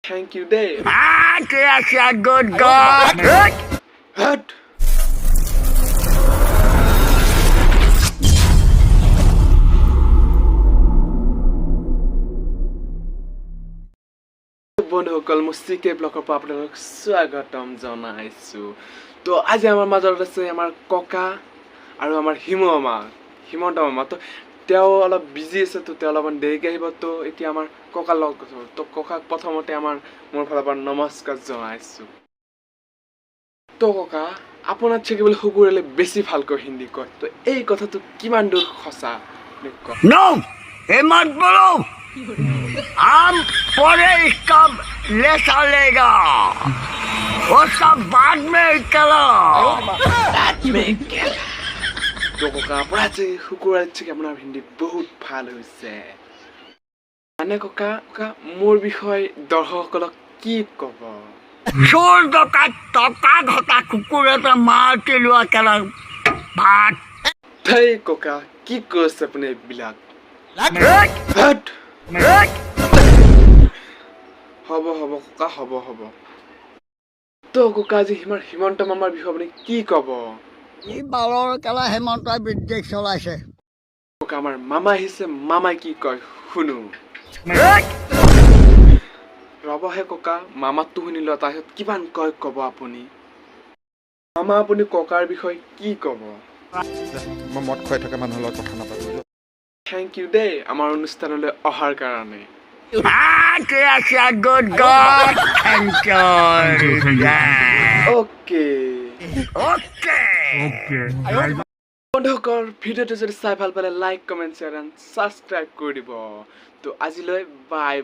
Thank you দেই That's a good God. Hot বন্ধুসকল মই চিকে ব্লকৰ পৰা আপোনালোকক স্বাগতম জনাইছোঁ তো আজি আমাৰ মাজত আছে আমাৰ ককা আৰু আমাৰ হিমন্ত মামা তো তেওঁ অলপ বিজি আছে তো তেওঁ অলপমান দেৰিকৈ আহিব তো এতিয়া আমাৰ ককাৰ লগত তো ককাক প্ৰথমতে মোৰ ফালৰ পৰা নমস্কাৰ জনাইছোঁ তো ককা আপোনাৰ চাগে বোলে সকলোৱে বেছি ভালকৈ হিন্দী কয় তো এই কথাটো কিমান দূৰ সঁচা No, ये मत बोलो. हम पूरे इसका ले चलेगा. वो सब बाद में करो. তো ককা আপোনাৰ চাগে সকলোৱে চাগে আপোনাৰ হিন্দী বহুত ভাল হৈছে মানে ককা মোৰ বিষয়ে দৰ্শকসকলক কি ক'ব चोर डकात टका घटा कुकुर এটা মাৰতে লোৱা কেলা ভাত. ধেই ককা কি কৈছে আপুনি এইবিলাক হট হ'ব ককা হ'ব তো ককা আজি হিমন্ত মামাৰ বিষয়ে আপুনি কি ক'ব ই বালৰ কেলা হেমন্তই বিদ্বেষ চলাইছে. ককা আমাৰ মামা আহিছে মামাই কি কয় শুনো ৰ'বহে ককা মামাতো শুনি লোৱা তাৰপিছত কিমান কয় ক'ব আপুনি মামা আপুনি ককাৰ বিষয়ে কি ক'ব মই মদ খুৱাই থকা মানুহৰ লগত কথা নাপাতো থেংক ইউ দেই আমাৰ অনুষ্ঠানলৈ অহাৰ কাৰণে That's a good God. Thank you. Okay বন্ধুসকল ভিডিঅ'টো যদি চাই ভাল পালে like comment share and subscribe কৰি দিব তো আজিলৈ বাই